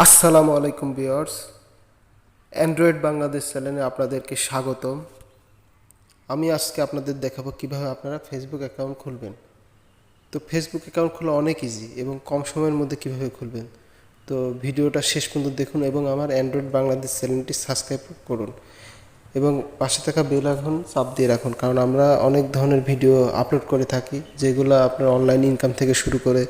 আসসালামু আলাইকুম viewers, Android Bangladesh চ্যানেলে আপনাদেরকে স্বাগতম। আমি আজকে আপনাদের দেখাবো কিভাবে আপনারা ফেসবুক অ্যাকাউন্ট খুলবেন। তো ফেসবুক অ্যাকাউন্ট খোলা অনেক ইজি এবং কম সময়ের মধ্যে কিভাবে খুলবেন। তো ভিডিওটা শেষ পর্যন্ত দেখুন এবং আমার অ্যান্ড্রয়েড বাংলাদেশ চ্যানেলটি সাবস্ক্রাইব করুন এবং পাশে থাকা বেল আইকন চাপ দিয়ে রাখুন, কারণ আমরা অনেক ধরনের ভিডিও আপলোড করে থাকি, যেগুলো আপনার অনলাইন ইনকাম থেকে শুরু করে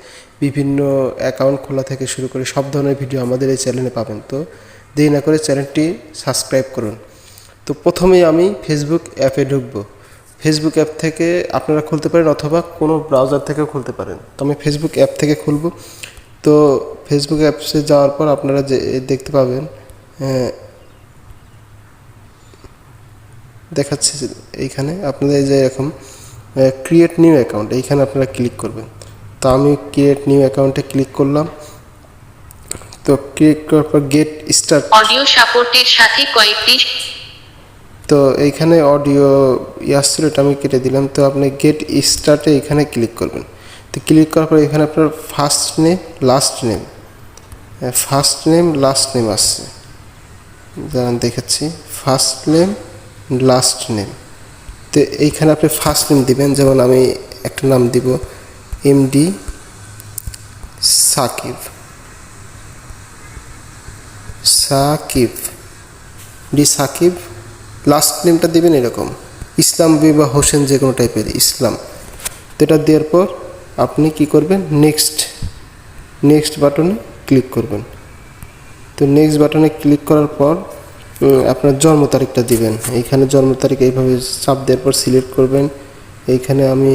বিভিন্ন অ্যাকাউন্ট খোলা থেকে শুরু করে সব ধরনের ভিডিও আমাদের এই চ্যানেলে পাবেন। তো দেরি না করে চ্যানেলটি সাবস্ক্রাইব করুন। তো প্রথমেই আমি ফেসবুক অ্যাপে ঢুকবো। ফেসবুক অ্যাপ থেকে আপনারা খুলতে পারেন অথবা কোনো ব্রাউজার থেকেও খুলতে পারেন। তো আমি ফেসবুক অ্যাপ থেকে খুলব। তো ফেসবুক অ্যাপসে যাওয়ার পর আপনারা যে দেখতে পাবেন দেখাচ্ছে এইখানে আপনাদের এই যে এরকম ক্রিয়েট নিউ অ্যাকাউন্ট, এইখানে আপনারা ক্লিক করবেন। তো আমি ক্রিয়েট নিউ অ্যাকাউন্টে ক্লিক করলাম। তো ক্লিক করার পর গেট স্টার্ট অডিও সাপোর্টের সাথে কয়েকটি তো এইখানে অডিও আসছিল, এটা আমি কেটে দিলাম। তো আপনি গেট স্টার্টে এখানে ক্লিক করবেন। তো ক্লিক করার পর এখানে আপনার ফার্স্ট নেম লাস্ট নেম আসছে, যেমন দেখাচ্ছি ফার্স্ট নেম লাস্ট নেম। তো এইখানে আপনি ফার্স্ট নেম দিবেন, যেমন আমি একটা নাম দিব এমডি সাকিব সাকিব। লাস্ট নেমটা দিবেন এরকম ইসলাম বা হোসেন, যে কোনো টাইপের ইসলাম। তো এটা দেওয়ার পর আপনি কি করবেন, নেক্সট বাটনে ক্লিক করবেন। তো নেক্সট বাটনে ক্লিক করার পর আপনার জন্ম তারিখটা দিবেন। এইখানে জন্ম তারিখ এইভাবে চাপ দেওয়ার পর সিলেক্ট করবেন। এইখানে আমি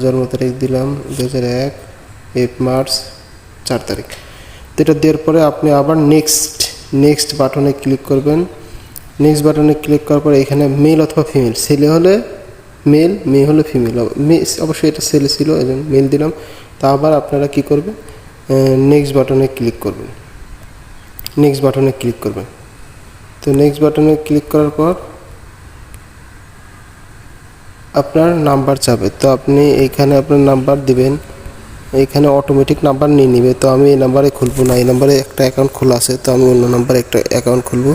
জন্ম তারিখ দিলাম 2001 মার্চ 4 তারিখ। তো এটা দেওয়ার পরে আপনি আবার নেক্সট বাটনে ক্লিক করবেন। নেক্সট বাটনে ক্লিক করার পর এখানে মেল অথবা ফিমেল, ছেলে হলে মেল, মেয়ে হলে ফিমেল। অবশ্যই এটা ছেলে ছিল, এই জন্য মেল দিলাম। তা আবার আপনারা কি করবেন, নেক্সট বাটনে ক্লিক করবেন। তো নেক্সট বাটনে ক্লিক করার পর আপনার নাম্বার চাবে। তো আপনি এইখানে আপনার নাম্বার দিবেন, এইখানে অটোমেটিক নাম্বার নিয়ে নেবে। তো আমি এই নাম্বারে খুলবো না, এই নাম্বারে একটা অ্যাকাউন্ট খোলা আছে, তো আমি অন্য নাম্বারে একটা অ্যাকাউন্ট খুলবো।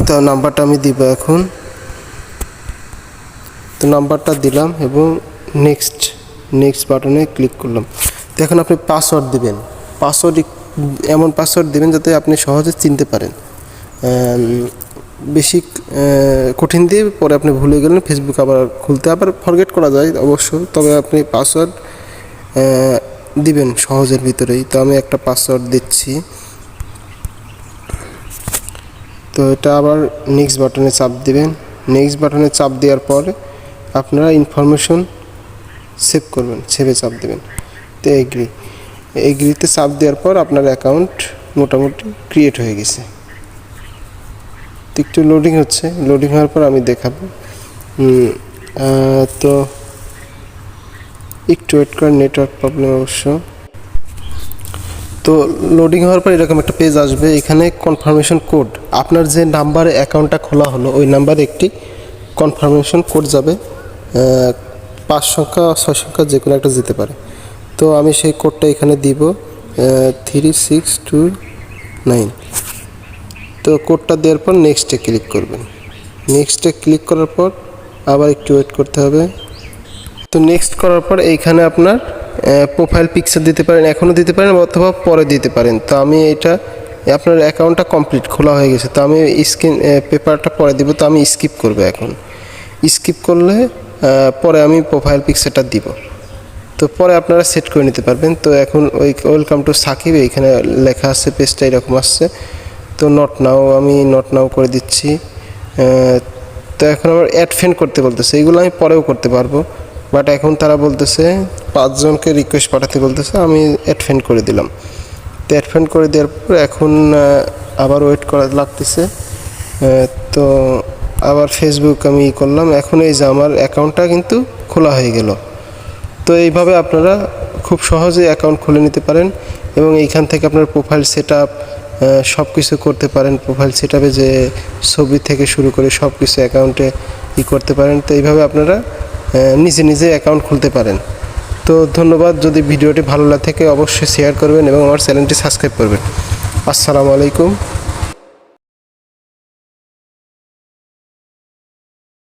তো নাম্বারটা আমি দিব এখন। তো নাম্বারটা দিলাম এবং নেক্সট বাটনে ক্লিক করলাম। তো এখন আপনি পাসওয়ার্ড দিবেন। এমন পাসওয়ার্ড দিবেন যাতে আপনি সহজে চিনতে পারেন। বেশি কঠিন দিয়ে পরে আপনি ভুলে গেলেন, ফেসবুক আবার খুলতে আবার ফরগেট করা যায় অবশ্য, তবে আপনি পাসওয়ার্ড দিবেন সহজের ভিতরেই। তো আমি একটা পাসওয়ার্ড দিচ্ছি। তো এটা আবার নেক্সট বাটনে চাপ দিবেন। নেক্সট বাটনে চাপ দেওয়ার পরে আপনারা ইনফরমেশন সেভ করবেন, সেভে চাপ দেবেন। তো এগ্রিতে চাপ দেওয়ার পর আপনার অ্যাকাউন্ট মোটামুটি ক্রিয়েট হয়ে গেছে। তো একটু লোডিং হচ্ছে, লোডিং হওয়ার পর আমি দেখাবো। তো একটু ওয়েট করেন, নেটওয়ার্ক প্রবলেম অবশ্য। তো লোডিং হওয়ার পর এরকম একটা পেজ আসবে, এখানে কনফার্মেশন কোড, আপনার যে নাম্বারে অ্যাকাউন্টটা খোলা হলো ওই নাম্বারে একটি কনফার্মেশন কোড যাবে। 5 সংখ্যা 6 সংখ্যা যে কোনো একটা যেতে পারে। তো আমি সেই কোডটা এখানে দিব 3629। তো কোডটা দেওয়ার পর নেক্সটে ক্লিক করবেন। নেক্সটে ক্লিক করার পর আবার একটু ওয়েট করতে হবে। তো নেক্সট করার পর এইখানে আপনার প্রোফাইল পিকচার দিতে পারেন, এখনও দিতে পারেন অথবা পরে দিতে পারেন। তো আমি এটা আপনার অ্যাকাউন্টটা কমপ্লিট খোলা হয়ে গেছে, তো আমি পেপারটা পরে দিব। তো আমি স্কিপ করব, এখন স্কিপ করলে পরে আমি প্রোফাইল পিকচারটা দিব। তো পরে আপনারা সেট করে নিতে পারবেন। তো এখন ওয়েলকাম টু সাকিব এইখানে লেখা আছে, পেজটা এরকম আসছে। তো আমি নট নাও করে দিচ্ছি। তো এখন আমার অ্যাড ফ্রেন্ড করতে বলতেছে, এইগুলো আমি পরেও করতে পারবো, বাট এখন তারা বলতেছে 5 জনকে রিকোয়েস্ট পাঠাতে বলতেছে, আমি অ্যাড ফ্রেন্ড করে দিলাম। তো অ্যাড ফ্রেন্ড করে দেওয়ার পর এখন আবার ওয়েট করা লাগতেছে। তো আবার ফেসবুক আমি করলাম, এখন এই যে আমার অ্যাকাউন্টটা কিন্তু খোলা হয়ে গেল। তো এইভাবে আপনারা খুব সহজে অ্যাকাউন্ট খুলে নিতে পারেন এবং এইখান থেকে আপনার প্রোফাইল সেট আপ সব কিছু করতে পারেন। প্রোফাইল সেট আপে যে ছবি থেকে শুরু করে সব কিছু অ্যাকাউন্টে করতে পারেন। তো এইভাবে আপনারা নিজে অ্যাকাউন্ট খুলতে পারেন। তো ধন্যবাদ। যদি ভিডিওটি ভালো লাগে থাকে অবশ্যই শেয়ার করবেন এবং আমার চ্যানেলটি সাবস্ক্রাইব করবেন। আসসালামু আলাইকুম।